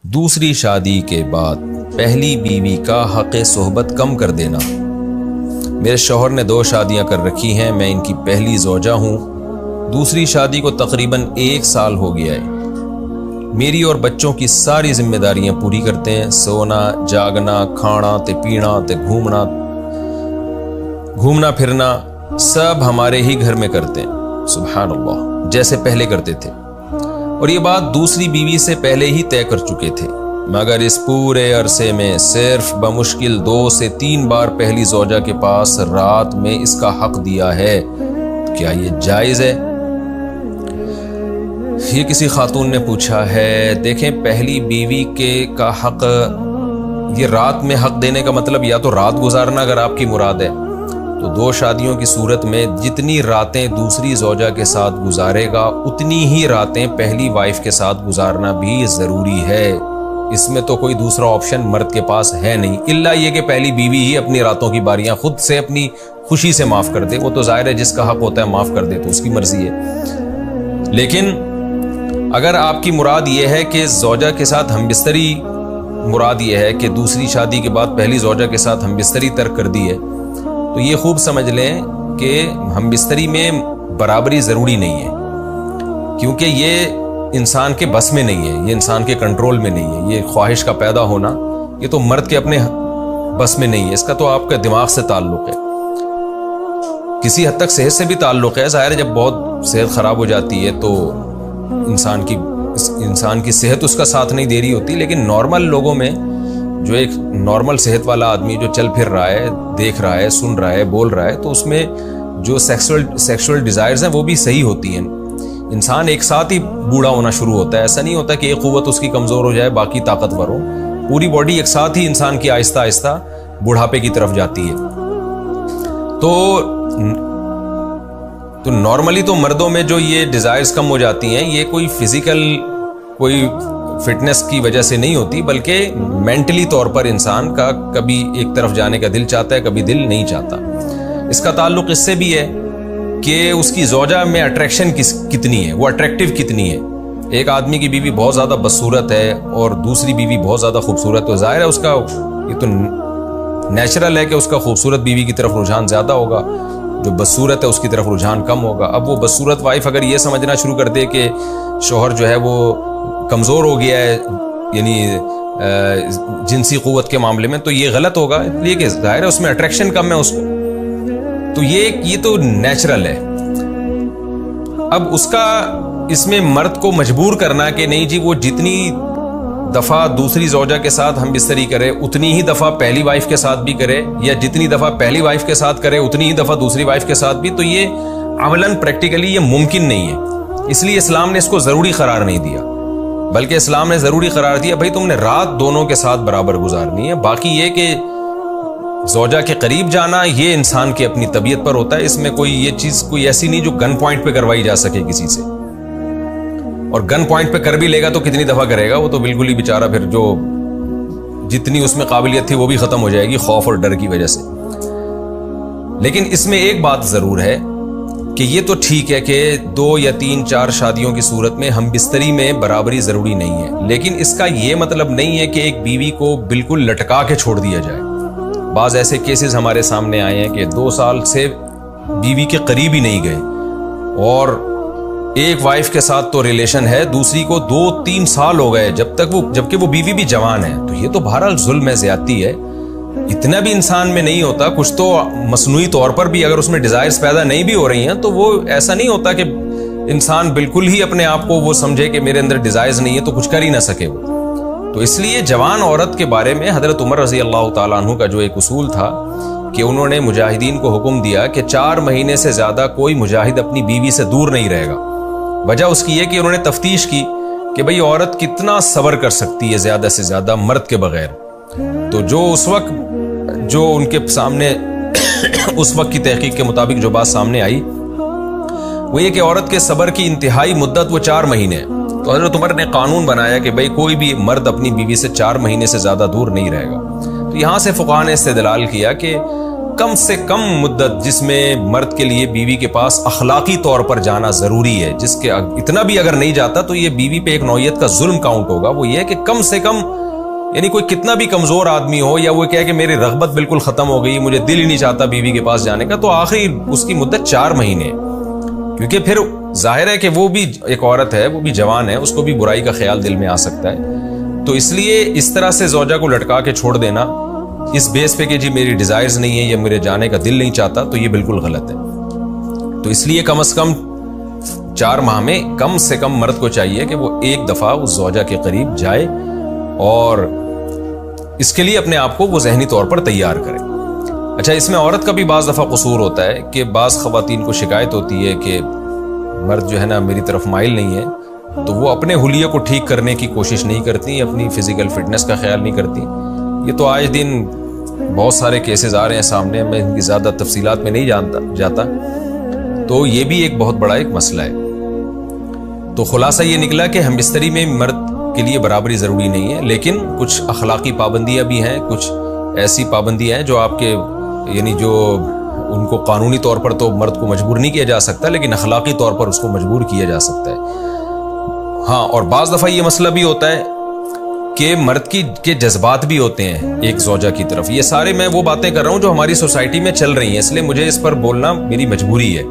دوسری شادی کے بعد پہلی بیوی کا حق صحبت کم کر دینا۔ میرے شوہر نے 2 شادیاں کر رکھی ہیں، میں ان کی پہلی زوجہ ہوں۔ دوسری شادی کو تقریباً 1 سال ہو گیا ہے۔ میری اور بچوں کی ساری ذمہ داریاں پوری کرتے ہیں، سونا، جاگنا، کھانا تے پینا تے گھومنا پھرنا سب ہمارے ہی گھر میں کرتے ہیں، سبحان اللہ، جیسے پہلے کرتے تھے۔ اور یہ بات دوسری بیوی سے پہلے ہی طے کر چکے تھے، مگر اس پورے عرصے میں صرف بمشکل 2 سے 3 بار پہلی زوجہ کے پاس رات میں اس کا حق دیا ہے۔ کیا یہ جائز ہے؟ یہ کسی خاتون نے پوچھا ہے۔ دیکھیں، پہلی بیوی کا حق، یہ رات میں حق دینے کا مطلب یا تو رات گزارنا اگر آپ کی مراد ہے تو 2 شادیوں کی صورت میں جتنی راتیں دوسری زوجہ کے ساتھ گزارے گا اتنی ہی راتیں پہلی وائف کے ساتھ گزارنا بھی ضروری ہے۔ اس میں تو کوئی دوسرا آپشن مرد کے پاس ہے نہیں، الا یہ کہ پہلی بیوی ہی اپنی راتوں کی باریاں خود سے اپنی خوشی سے معاف کر دے۔ وہ تو ظاہر ہے جس کا حق ہوتا ہے معاف کر دے تو اس کی مرضی ہے۔ لیکن اگر آپ کی مراد یہ ہے کہ زوجہ کے ساتھ ہم بستری، مراد یہ ہے کہ دوسری شادی کے بعد پہلی زوجہ کے ساتھ ہم بستری ترک کر دی ہے، تو یہ خوب سمجھ لیں کہ ہم بستری میں برابری ضروری نہیں ہے، کیونکہ یہ انسان کے بس میں نہیں ہے، یہ انسان کے کنٹرول میں نہیں ہے۔ یہ خواہش کا پیدا ہونا یہ تو مرد کے اپنے بس میں نہیں ہے، اس کا تو آپ کا دماغ سے تعلق ہے، کسی حد تک صحت سے بھی تعلق ہے۔ ظاہر ہے جب بہت صحت خراب ہو جاتی ہے تو انسان کی صحت اس کا ساتھ نہیں دے رہی ہوتی، لیکن نارمل لوگوں میں جو ایک نارمل صحت والا آدمی جو چل پھر رہا ہے، دیکھ رہا ہے، سن رہا ہے، بول رہا ہے، تو اس میں جو سیکسول ڈیزائرز ہیں وہ بھی صحیح ہوتی ہیں۔ انسان ایک ساتھ ہی بوڑھا ہونا شروع ہوتا ہے، ایسا نہیں ہوتا کہ ایک قوت اس کی کمزور ہو جائے باقی طاقتور ہو، پوری باڈی ایک ساتھ ہی انسان کی آہستہ آہستہ بڑھاپے کی طرف جاتی ہے۔ تو نارملی تو مردوں میں جو یہ ڈیزائرز کم ہو جاتی ہیں، یہ کوئی فزیکل کوئی فٹنس کی وجہ سے نہیں ہوتی، بلکہ مینٹلی طور پر انسان کا کبھی ایک طرف جانے کا دل چاہتا ہے، کبھی دل نہیں چاہتا۔ اس کا تعلق اس سے بھی ہے کہ اس کی زوجہ میں اٹریکشن کتنی ہے، وہ اٹریکٹیو کتنی ہے۔ ایک آدمی کی بیوی بہت زیادہ بدصورت ہے اور دوسری بیوی بہت زیادہ خوبصورت، تو ظاہر ہے اس کا یہ تو نیچرل ہے کہ اس کا خوبصورت بیوی کی طرف رجحان زیادہ ہوگا، جو بدصورت ہے اس کی طرف رجحان کم ہوگا۔ اب وہ بدصورت وائف اگر یہ سمجھنا شروع کر دے کہ شوہر جو ہے وہ کمزور ہو گیا ہے، یعنی جنسی قوت کے معاملے میں، تو یہ غلط ہوگا، اس لیے کہ ظاہر ہے اس میں اٹریکشن کم ہے اس کو، تو یہ تو نیچرل ہے۔ اب اس میں مرد کو مجبور کرنا کہ نہیں جی وہ جتنی دفعہ دوسری زوجہ کے ساتھ ہم بستری کرے اتنی ہی دفعہ پہلی وائف کے ساتھ بھی کرے، یا جتنی دفعہ پہلی وائف کے ساتھ کرے اتنی ہی دفعہ دوسری وائف کے ساتھ بھی، تو یہ عملاً پریکٹیکلی یہ ممکن نہیں ہے۔ اس لیے اسلام نے اس کو ضروری قرار نہیں دیا، بلکہ اسلام نے ضروری قرار دیا بھائی تم نے رات دونوں کے ساتھ برابر گزارنی ہے۔ باقی یہ کہ زوجہ کے قریب جانا یہ انسان کی اپنی طبیعت پر ہوتا ہے، اس میں کوئی یہ چیز کوئی ایسی نہیں جو گن پوائنٹ پہ کروائی جا سکے کسی سے، اور گن پوائنٹ پہ کر بھی لے گا تو کتنی دفعہ کرے گا، وہ تو بالکل ہی بیچارہ پھر جو جتنی اس میں قابلیت تھی وہ بھی ختم ہو جائے گی خوف اور ڈر کی وجہ سے۔ لیکن اس میں ایک بات ضرور ہے کہ یہ تو ٹھیک ہے کہ 2 یا 3 4 شادیوں کی صورت میں ہم بستری میں برابری ضروری نہیں ہے، لیکن اس کا یہ مطلب نہیں ہے کہ ایک بیوی کو بالکل لٹکا کے چھوڑ دیا جائے۔ بعض ایسے کیسز ہمارے سامنے آئے ہیں کہ 2 سال سے بیوی کے قریب ہی نہیں گئے، اور ایک وائف کے ساتھ تو ریلیشن ہے، دوسری کو 2-3 سال ہو گئے جبکہ وہ بیوی بھی جوان ہے، تو یہ تو بہرحال ظلم ہے، زیادتی ہے۔ اتنا بھی انسان میں نہیں ہوتا، کچھ تو مصنوعی طور پر بھی اگر اس میں ڈیزائرز پیدا نہیں بھی ہو رہی ہیں تو وہ ایسا نہیں ہوتا کہ انسان بالکل ہی اپنے آپ کو وہ سمجھے کہ میرے اندر ڈیزائرز نہیں ہے تو کچھ کر ہی نہ سکے وہ۔ تو اس لیے جوان عورت کے بارے میں حضرت عمر رضی اللہ تعالیٰ عنہ کا جو ایک اصول تھا کہ انہوں نے مجاہدین کو حکم دیا کہ 4 مہینے سے زیادہ کوئی مجاہد اپنی بیوی سے دور نہیں رہے گا۔ وجہ اس کی یہ کہ انہوں نے تفتیش کی کہ بھئی عورت کتنا صبر کر سکتی ہے زیادہ سے زیادہ مرد کے بغیر، تو جو اس وقت جو ان کے سامنے اس وقت کی تحقیق کے مطابق جو بات سامنے آئی وہ یہ کہ عورت کے صبر کی انتہائی مدت وہ 4 مہینے ہے۔ تو حضرت عمر نے قانون بنایا کہ بھئی کوئی بھی مرد اپنی بیوی سے 4 مہینے سے زیادہ دور نہیں رہے گا۔ تو یہاں سے فقہاء نے استدلال کیا کہ کم سے کم مدت جس میں مرد کے لیے بیوی کے پاس اخلاقی طور پر جانا ضروری ہے، جس کے اتنا بھی اگر نہیں جاتا تو یہ بیوی پہ ایک نوعیت کا ظلم کاؤنٹ ہوگا، وہ یہ ہے کہ کم سے کم یعنی کوئی کتنا بھی کمزور آدمی ہو یا وہ کہے کہ میری رغبت بالکل ختم ہو گئی، مجھے دل ہی نہیں چاہتا بیوی کے پاس جانے کا، تو آخری اس کی مدت 4 مہینے ہے، کیونکہ پھر ظاہر ہے کہ وہ بھی ایک عورت ہے، وہ بھی جوان ہے، اس کو بھی برائی کا خیال دل میں آ سکتا ہے۔ تو اس لیے اس طرح سے زوجہ کو لٹکا کے چھوڑ دینا اس بیس پہ کہ جی میری ڈیزائرز نہیں ہے یا میرے جانے کا دل نہیں چاہتا، تو یہ بالکل غلط ہے۔ تو اس لیے کم از کم 4 ماہ میں کم سے کم مرد کو چاہیے کہ وہ ایک دفعہ اس زوجہ کے قریب جائے اور اس کے لیے اپنے آپ کو وہ ذہنی طور پر تیار کرے۔ اچھا، اس میں عورت کا بھی بعض دفعہ قصور ہوتا ہے کہ بعض خواتین کو شکایت ہوتی ہے کہ مرد جو ہے نا میری طرف مائل نہیں ہے، تو وہ اپنے حلیے کو ٹھیک کرنے کی کوشش نہیں کرتی، اپنی فزیکل فٹنس کا خیال نہیں کرتی۔ یہ تو آج دن بہت سارے کیسز آ رہے ہیں سامنے، میں ان کی زیادہ تفصیلات میں نہیں جاتا، تو یہ بھی ایک بہت بڑا ایک مسئلہ ہے۔ تو خلاصہ یہ نکلا کہ ہم بستری میں مرد کے لیے برابری ضروری نہیں ہے، لیکن کچھ اخلاقی پابندیاں بھی ہیں، کچھ ایسی پابندیاں ہیں جو آپ کے یعنی جو ان کو قانونی طور پر تو مرد کو مجبور نہیں کیا جا سکتا، لیکن اخلاقی طور پر اس کو مجبور کیا جا سکتا ہے۔ ہاں، اور بعض دفعہ یہ مسئلہ بھی ہوتا ہے کہ مرد کے جذبات بھی ہوتے ہیں ایک زوجہ کی طرف۔ یہ سارے میں وہ باتیں کر رہا ہوں جو ہماری سوسائٹی میں چل رہی ہیں، اس لیے مجھے اس پر بولنا میری مجبوری ہے۔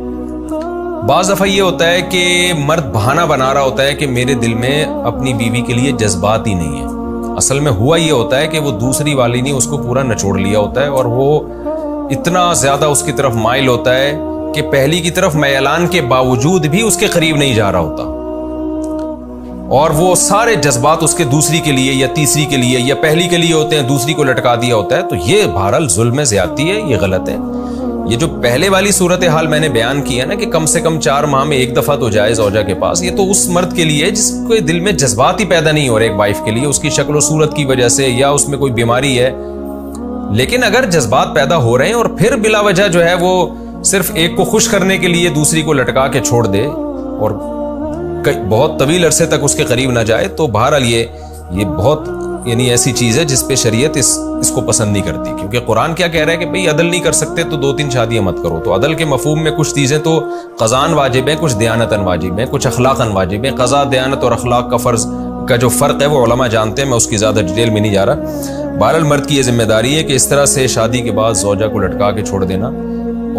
بعض دفعہ یہ ہوتا ہے کہ مرد بہانہ بنا رہا ہوتا ہے کہ میرے دل میں اپنی بیوی کے لیے جذبات ہی نہیں ہے، اصل میں ہوا یہ ہوتا ہے کہ وہ دوسری والی نے اس کو پورا نچوڑ لیا ہوتا ہے اور وہ اتنا زیادہ اس کی طرف مائل ہوتا ہے کہ پہلی کی طرف میلان کے باوجود بھی اس کے قریب نہیں جا رہا ہوتا، اور وہ سارے جذبات اس کے دوسری کے لیے یا تیسری کے لیے یا پہلی کے لیے ہوتے ہیں، دوسری کو لٹکا دیا ہوتا ہے۔ تو یہ بہرحال ظلم زیادتی ہے، یہ غلط ہے۔ یہ جو پہلے والی صورتحال میں نے بیان کی ہے نا کہ کم سے کم 4 ماہ میں ایک دفعہ تو جائے زوجہ کے پاس، یہ تو اس مرد کے لیے جس کے دل میں جذبات ہی پیدا نہیں ہو رہے ایک وائف کے لیے، اس کی شکل و صورت کی وجہ سے یا اس میں کوئی بیماری ہے۔ لیکن اگر جذبات پیدا ہو رہے ہیں اور پھر بلا وجہ جو ہے وہ صرف ایک کو خوش کرنے کے لیے دوسری کو لٹکا کے چھوڑ دے اور بہت طویل عرصے تک اس کے قریب نہ جائے، تو بہرحال یہ بہت یعنی ایسی چیز ہے جس پہ شریعت اس کو پسند نہیں کرتی، کیونکہ قرآن کیا کہہ رہا ہے کہ بھئی عدل نہیں کر سکتے تو 2-3 شادیاں مت کرو۔ تو عدل کے مفہوم میں کچھ چیزیں تو قضاً واجب ہیں، کچھ دیانتاً واجب ہیں، کچھ اخلاقاً واجب ہیں۔ قضا، دیانت اور اخلاق کا فرض کا جو فرق ہے وہ علماء جانتے ہیں، میں اس کی زیادہ ڈیٹیل میں نہیں جا رہا۔ بہرحال مرد کی یہ ذمہ داری ہے کہ اس طرح سے شادی کے بعد زوجہ کو لٹکا کے چھوڑ دینا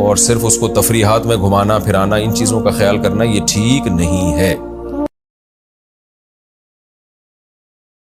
اور صرف اس کو تفریحات میں گھمانا پھرانا، ان چیزوں کا خیال کرنا یہ ٹھیک نہیں ہے۔